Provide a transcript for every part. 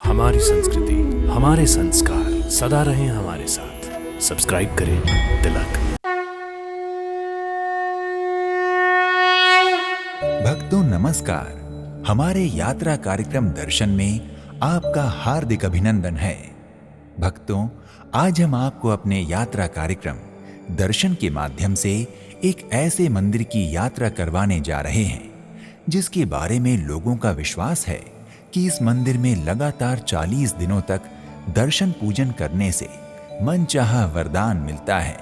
हमारी संस्कृति, हमारे संस्कार सदा रहें हमारे साथ। सब्सक्राइब करें तिलक। भक्तों नमस्कार। हमारे यात्रा कार्यक्रम दर्शन में आपका हार्दिक अभिनंदन है। भक्तों, आज हम आपको अपने यात्रा कार्यक्रम दर्शन के माध्यम से एक ऐसे मंदिर की यात्रा करवाने जा रहे हैं जिसके बारे में लोगों का विश्वास है कि इस मंदिर में लगातार 40 दिनों तक दर्शन पूजन करने से मनचाहा वरदान मिलता है।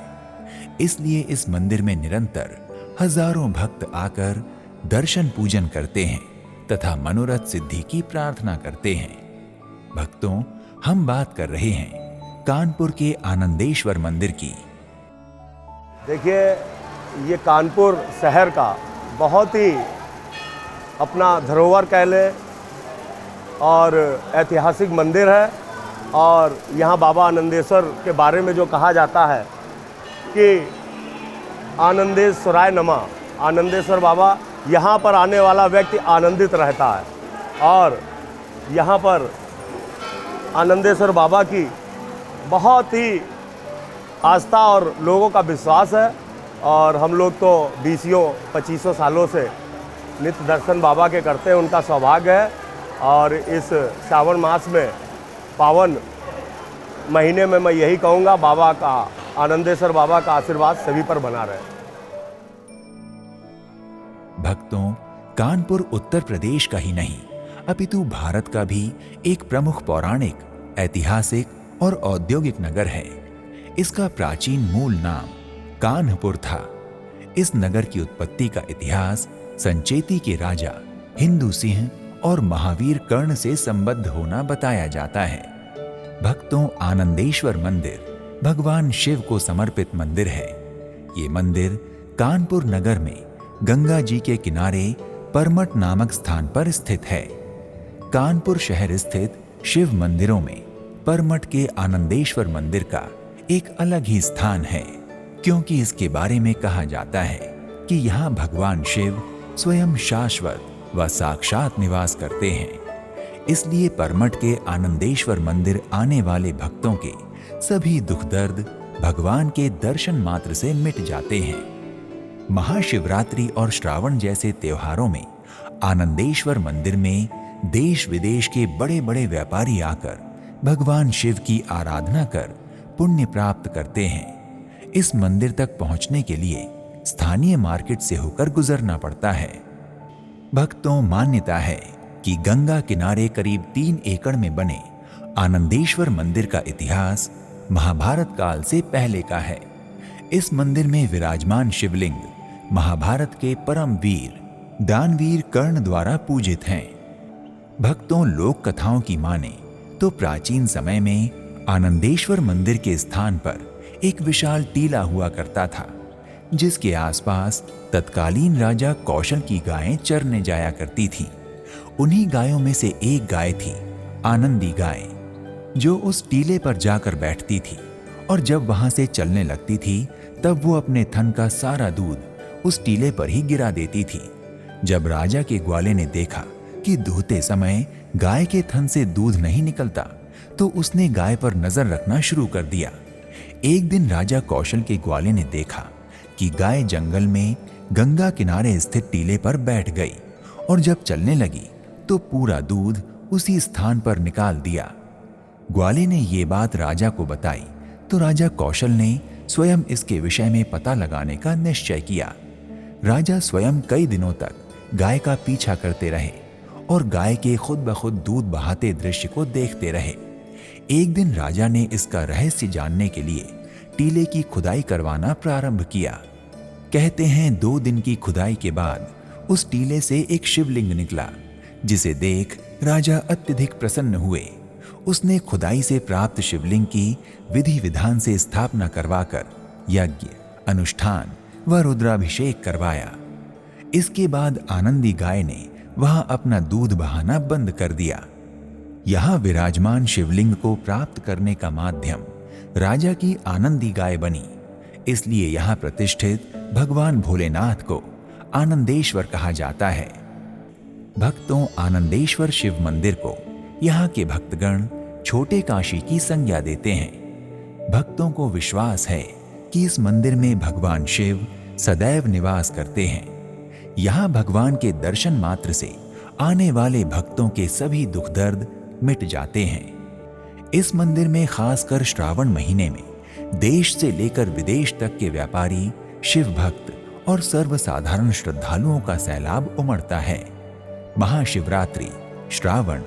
इसलिए इस मंदिर में निरंतर हजारों भक्त आकर दर्शन पूजन करते हैं तथा मनोरथ सिद्धि की प्रार्थना करते हैं। भक्तों, हम बात कर रहे हैं कानपुर के आनंदेश्वर मंदिर की। देखिए, ये कानपुर शहर का बहुत ही अपना धरोहर कह ले और ऐतिहासिक मंदिर है। और यहाँ बाबा आनंदेश्वर के बारे में जो कहा जाता है कि आनंदेश्वराय नमः, आनंदेश्वर बाबा, यहाँ पर आने वाला व्यक्ति आनंदित रहता है। और यहाँ पर आनंदेश्वर बाबा की बहुत ही आस्था और लोगों का विश्वास है। और हम लोग तो 20-25 सालों से नित्य दर्शन बाबा के करते हैं, उनका सौभाग्य है। और इस श्रावण मास में, पावन महीने में मैं यही कहूँगा, बाबा का, आनंदेश्वर बाबा का आशीर्वाद सभी पर बना रहे। भक्तों, कानपुर उत्तर प्रदेश का ही नहीं अपितु भारत का भी एक प्रमुख पौराणिक, ऐतिहासिक और औद्योगिक नगर है। इसका प्राचीन मूल नाम कान्हपुर था। इस नगर की उत्पत्ति का इतिहास संचेती के राजा हिंदू सिंह और महावीर कर्ण से संबद्ध होना बताया जाता है। भक्तों, आनंदेश्वर मंदिर भगवान शिव को समर्पित मंदिर है। ये मंदिर कानपुर नगर में गंगा जी के किनारे परमट नामक स्थान पर स्थित है। कानपुर शहर स्थित शिव मंदिरों में परमट के आनंदेश्वर मंदिर का एक अलग ही स्थान है, क्योंकि इसके बारे में कहा जाता है कि यहाँ भगवान शिव स्वयं शाश्वत व साक्षात निवास करते हैं। इसलिए परमट के आनंदेश्वर मंदिर आने वाले भक्तों के सभी दुख दर्द भगवान के दर्शन मात्र से मिट जाते हैं। महाशिवरात्रि और श्रावण जैसे त्योहारों में आनंदेश्वर मंदिर में देश विदेश के बड़े बड़े व्यापारी आकर भगवान शिव की आराधना कर पुण्य प्राप्त करते हैं। इस मंदिर तक पहुंचने के लिए स्थानीय मार्केट से होकर गुजरना पड़ता है। भक्तों, मान्यता है कि गंगा किनारे करीब 3 एकड़ में बने आनंदेश्वर मंदिर का इतिहास महाभारत काल से पहले का है। इस मंदिर में विराजमान शिवलिंग महाभारत के परम वीर दानवीर कर्ण द्वारा पूजित हैं। भक्तों, लोक कथाओं की माने तो प्राचीन समय में आनंदेश्वर मंदिर के स्थान पर एक विशाल टीला हुआ करता था, जिसके आसपास तत्कालीन राजा कौशल की गायें चरने जाया करती थीं। उन्हीं गायों में से एक गाय थी आनंदी गाय, जो उस टीले पर जाकर बैठती थी और जब वहां से चलने लगती थी तब वो अपने थन का सारा दूध उस टीले पर ही गिरा देती थी। जब राजा के ग्वाले ने देखा कि दूहते समय गाय के थन से दूध नहीं निकलता, तो उसने गाय पर नजर रखना शुरू कर दिया। एक दिन राजा कौशल के ग्वाले ने देखा कि गाय जंगल में गंगा किनारे स्थित टीले पर बैठ गई और जब चलने लगी तो पूरा दूध उसी स्थान पर निकाल दिया। ग्वाले ने ये बात राजा को बताई तो राजा कौशल ने स्वयं इसके विषय में पता लगाने का निश्चय किया। राजा स्वयं कई दिनों तक गाय का पीछा करते रहे और गाय के खुद ब खुद दूध बहाते दृश्य को देखते रहे। एक दिन राजा ने इसका रहस्य जानने के लिए टीले की खुदाई करवाना प्रारंभ किया। कहते हैं 2 दिन की खुदाई के बाद उस टीले से एक शिवलिंग निकला, जिसे देख राजा अत्यधिक प्रसन्न हुए। उसने खुदाई से प्राप्त शिवलिंग की विधि विधान से स्थापना करवाकर यज्ञ, अनुष्ठान व रुद्राभिषेक करवाया। इसके बाद आनंदी गाय ने वहां अपना दूध बहाना बंद कर दिया। यहाँ विराजमान शिवलिंग को प्राप्त करने का माध्यम राजा की आनंदी गाय बनी। इसलिए यहाँ प्रतिष्ठित भगवान भोलेनाथ को आनंदेश्वर कहा जाता है। भक्तों, आनंदेश्वर शिव मंदिर को यहाँ के भक्तगण छोटे काशी की संज्ञा देते हैं। भक्तों को विश्वास है कि इस मंदिर में भगवान शिव सदैव निवास करते हैं। यहाँ भगवान के दर्शन मात्र से आने वाले भक्तों के सभी दुख दर्द मिट जाते हैं। इस मंदिर में खासकर श्रावण महीने में देश से लेकर विदेश तक के व्यापारी, शिव भक्त और सर्वसाधारण श्रद्धालुओं का सैलाब उमड़ता है। महाशिवरात्रि, श्रावण,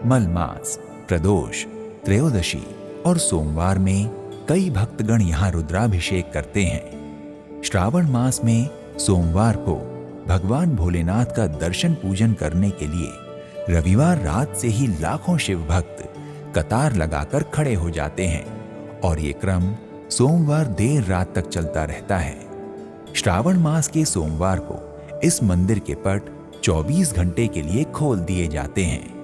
मलमास, प्रदोष, त्रयोदशी और सोमवार में कई भक्तगण यहाँ रुद्राभिषेक करते हैं। श्रावण मास में सोमवार को भगवान भोलेनाथ का दर्शन पूजन करने के लिए रविवार रात से ही लाखों शिव भक्त कतार लगाकर खड़े हो जाते हैं और ये क्रम सोमवार देर रात तक चलता रहता है। श्रावण मास के सोमवार को इस मंदिर के पट 24 घंटे के लिए खोल दिए जाते हैं।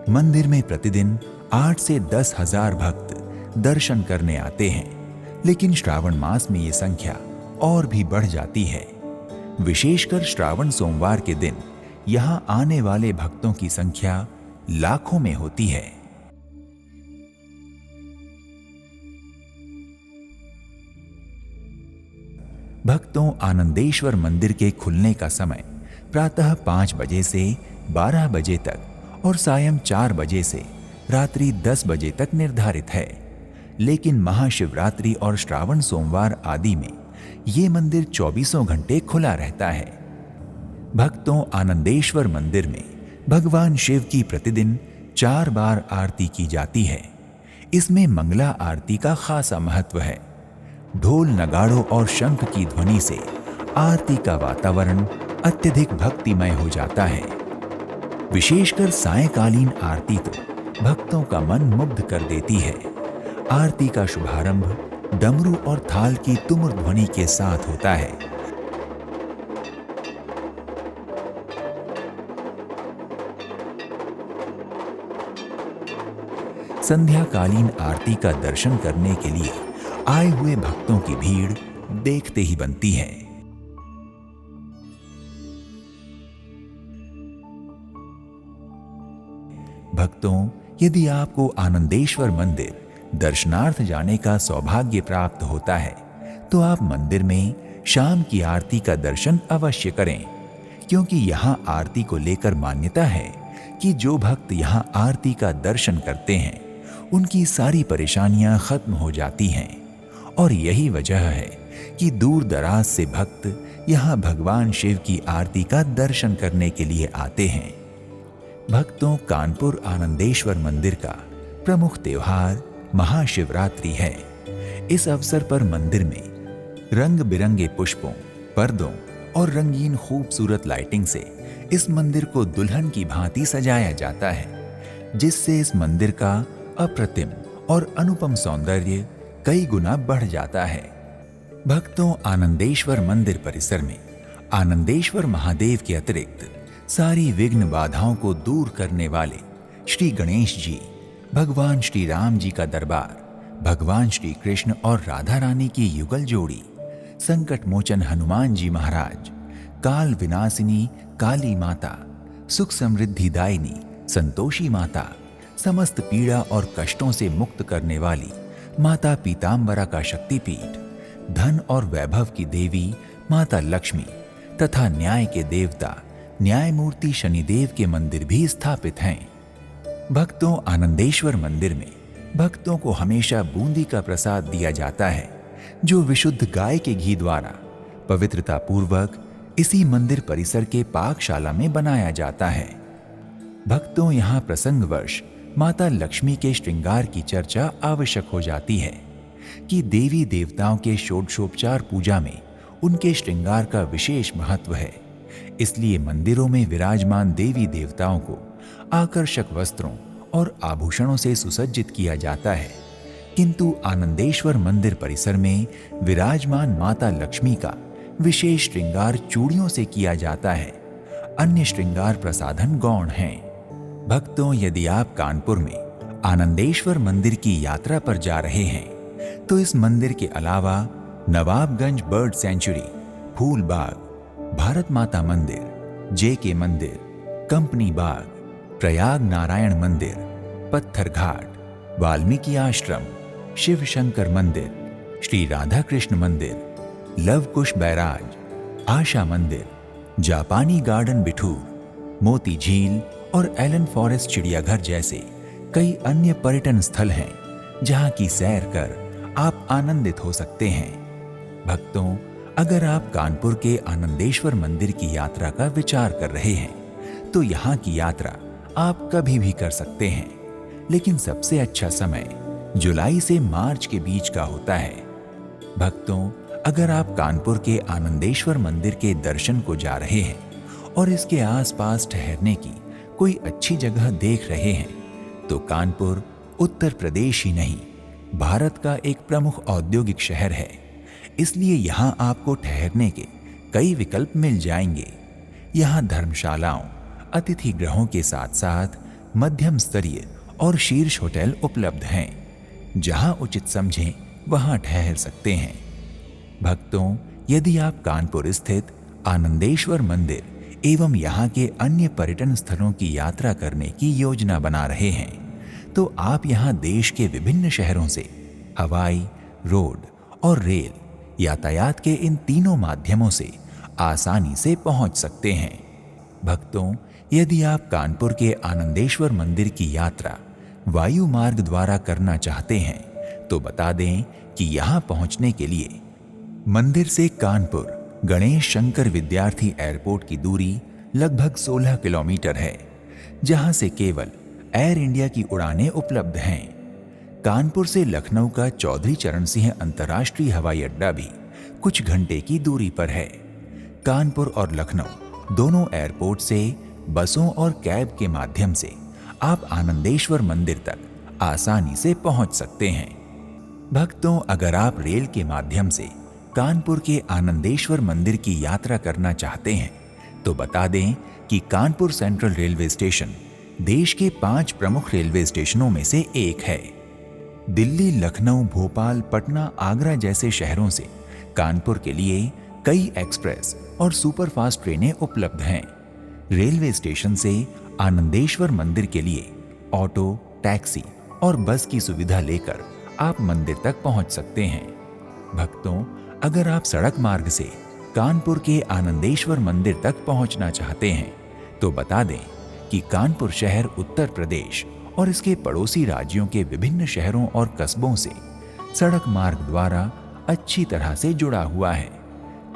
मंदिर में प्रतिदिन 8 से 10 हजार भक्त दर्शन करने आते हैं, लेकिन श्रावण मास में ये संख्या और भी बढ़ जाती है। विशेषकर श्रावण सोमवार के दिन यहाँ आने वाले भक्तों की संख्या लाखों में होती है। भक्तों, आनंदेश्वर मंदिर के खुलने का समय प्रातः 5 बजे से 12 बजे तक और सायं 4 बजे से रात्रि 10 बजे तक निर्धारित है, लेकिन महाशिवरात्रि और श्रावण सोमवार आदि में ये मंदिर 24 घंटे खुला रहता है। भक्तों, आनंदेश्वर मंदिर में भगवान शिव की प्रतिदिन 4 बार आरती की जाती है। इसमें मंगला आरती का खासा महत्व है। ढोल, नगाड़ों और शंख की ध्वनि से आरती का वातावरण अत्यधिक भक्तिमय हो जाता है। विशेषकर सायंकालीन आरती तो भक्तों का मन मुग्ध कर देती है। आरती का शुभारंभ डमरू और थाल की तुमुर ध्वनि के साथ होता है। संध्याकालीन आरती का दर्शन करने के लिए आए हुए भक्तों की भीड़ देखते ही बनती है। भक्तों, यदि आपको आनंदेश्वर मंदिर दर्शनार्थ जाने का सौभाग्य प्राप्त होता है तो आप मंदिर में शाम की आरती का दर्शन अवश्य करें, क्योंकि यहाँ आरती को लेकर मान्यता है कि जो भक्त यहाँ आरती का दर्शन करते हैं उनकी सारी परेशानियां खत्म हो जाती हैं। और यही वजह है कि दूर दराज से भक्त यहाँ भगवान शिव की आरती का दर्शन करने के लिए आते हैं। भक्तों, कानपुर आनंदेश्वर मंदिर का प्रमुख त्योहार महाशिवरात्रि है। इस अवसर पर मंदिर में रंग बिरंगे पुष्पों, पर्दों और रंगीन खूबसूरत लाइटिंग से इस मंदिर को दुल्हन की भांति सजाया जाता है, जिससे इस मंदिर का अप्रतिम और अनुपम सौंदर्य कई गुना बढ़ जाता है। भक्तों, आनंदेश्वर मंदिर परिसर में आनंदेश्वर महादेव के अतिरिक्त सारी विघ्न बाधाओं को दूर करने वाले श्री गणेश जी, भगवान श्री राम जी का दरबार, भगवान श्री कृष्ण और राधा रानी की युगल जोड़ी, संकट मोचन हनुमान जी महाराज, काल विनाशिनी काली माता, सुख समृद्धि दायिनी संतोषी माता, समस्त पीड़ा और कष्टों से मुक्त करने वाली माता पीताम्बरा का शक्तिपीठ, धन और वैभव की देवी माता लक्ष्मी तथा न्याय के देवता न्यायमूर्ति शनिदेव के मंदिर भी स्थापित हैं। भक्तों, आनंदेश्वर मंदिर में भक्तों को हमेशा बूंदी का प्रसाद दिया जाता है, जो विशुद्ध गाय के घी द्वारा पवित्रता पूर्वक इसी मंदिर परिसर के पाकशाला में बनाया जाता है। भक्तों, यहाँ प्रसंगवश माता लक्ष्मी के श्रृंगार की चर्चा आवश्यक हो जाती है कि देवी देवताओं के षोडशोपचार पूजा में उनके श्रृंगार का विशेष महत्व है। इसलिए मंदिरों में विराजमान देवी देवताओं को आकर्षक वस्त्रों और आभूषणों से सुसज्जित किया जाता है, किंतु आनंदेश्वर मंदिर परिसर में विराजमान माता लक्ष्मी का विशेष श्रृंगार चूड़ियों से किया जाता है। अन्य श्रृंगार प्रसाधन गौण हैं। भक्तों, यदि आप कानपुर में आनंदेश्वर मंदिर की यात्रा पर जा रहे हैं तो इस मंदिर के अलावा नवाबगंज बर्ड सेंचुरी, फूल बाग, भारत माता मंदिर, JK मंदिर, कंपनी बाग, प्रयाग नारायण मंदिर, पत्थर घाट, वाल्मीकि आश्रम, शिव शंकर मंदिर, श्री राधा कृष्ण मंदिर, लव कुश बैराज, आशा मंदिर, जापानी गार्डन बिठूर, मोती झील और एलन फॉरेस्ट चिड़ियाघर जैसे कई अन्य पर्यटन स्थल हैं जहां की सैर कर आप आनंदित हो सकते हैं। भक्तों, अगर आप कानपुर के आनंदेश्वर मंदिर की यात्रा का विचार कर रहे हैं तो यहाँ की यात्रा आप कभी भी कर सकते हैं, लेकिन सबसे अच्छा समय जुलाई से मार्च के बीच का होता है। भक्तों, अगर आप कानपुर के आनंदेश्वर मंदिर के दर्शन को जा रहे हैं और इसके आसपास ठहरने की कोई अच्छी जगह देख रहे हैं तो कानपुर उत्तर प्रदेश ही नहीं, भारत का एक प्रमुख औद्योगिक शहर है, इसलिए यहाँ आपको ठहरने के कई विकल्प मिल जाएंगे। यहाँ धर्मशालाओं, अतिथि गृहों के साथ साथ मध्यम स्तरीय और शीर्ष होटल उपलब्ध हैं, जहाँ उचित समझें वहाँ ठहर सकते हैं। भक्तों, यदि आप कानपुर स्थित आनंदेश्वर मंदिर एवं यहाँ के अन्य पर्यटन स्थलों की यात्रा करने की योजना बना रहे हैं तो आप यहाँ देश के विभिन्न शहरों से हवाई, रोड और रेल यातायात के इन तीनों माध्यमों से आसानी से पहुँच सकते हैं। भक्तों, यदि आप कानपुर के आनंदेश्वर मंदिर की यात्रा वायु मार्ग द्वारा करना चाहते हैं तो बता दें कि यहाँ पहुँचने के लिए मंदिर से कानपुर गणेश शंकर विद्यार्थी एयरपोर्ट की दूरी लगभग 16 किलोमीटर है, जहां से केवल एयर इंडिया की उड़ानें उपलब्ध हैं। कानपुर से लखनऊ का चौधरी चरण सिंह अंतर्राष्ट्रीय हवाई अड्डा भी कुछ घंटे की दूरी पर है। कानपुर और लखनऊ दोनों एयरपोर्ट से बसों और कैब के माध्यम से आप आनंदेश्वर मंदिर तक आसानी से पहुंच सकते हैं। भक्तों, अगर आप रेल के माध्यम से कानपुर के आनंदेश्वर मंदिर की यात्रा करना चाहते हैं तो बता दें कि कानपुर सेंट्रल रेलवे स्टेशन देश के 5 प्रमुख रेलवे स्टेशनों में से एक है। दिल्ली, लखनऊ, भोपाल, पटना, आगरा जैसे शहरों से कानपुर के लिए कई एक्सप्रेस और सुपरफास्ट ट्रेनें उपलब्ध हैं। रेलवे स्टेशन से आनंदेश्वर मंदिर के लिए ऑटो, टैक्सी और बस की सुविधा लेकर आप मंदिर तक पहुंच सकते हैं। भक्तों, अगर आप सड़क मार्ग से कानपुर के आनंदेश्वर मंदिर तक पहुंचना चाहते हैं तो बता दें कि कानपुर शहर उत्तर प्रदेश और इसके पड़ोसी राज्यों के विभिन्न शहरों और कस्बों से सड़क मार्ग द्वारा अच्छी तरह से जुड़ा हुआ है।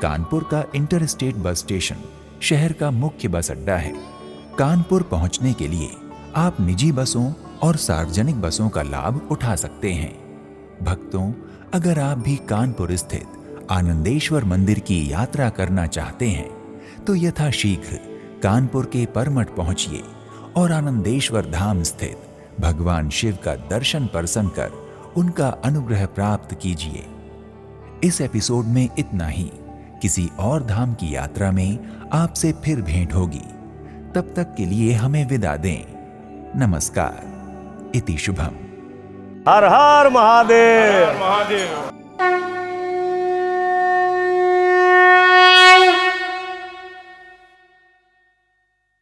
कानपुर का इंटर स्टेट बस स्टेशन शहर का मुख्य बस अड्डा है। कानपुर पहुंचने के लिए आप निजी बसों और सार्वजनिक बसों का लाभ उठा सकते हैं। भक्तों, अगर आप भी कानपुर स्थित आनंदेश्वर मंदिर की यात्रा करना चाहते हैं तो यथाशीघ्र कानपुर के परमठ पहुंचिए और आनंदेश्वर धाम स्थित भगवान शिव का दर्शन परसन कर उनका अनुग्रह प्राप्त कीजिए। इस एपिसोड में इतना ही। किसी और धाम की यात्रा में आपसे फिर भेंट होगी। तब तक के लिए हमें विदा दें। नमस्कार। इति शुभम। हर हर महादेव। महादेव।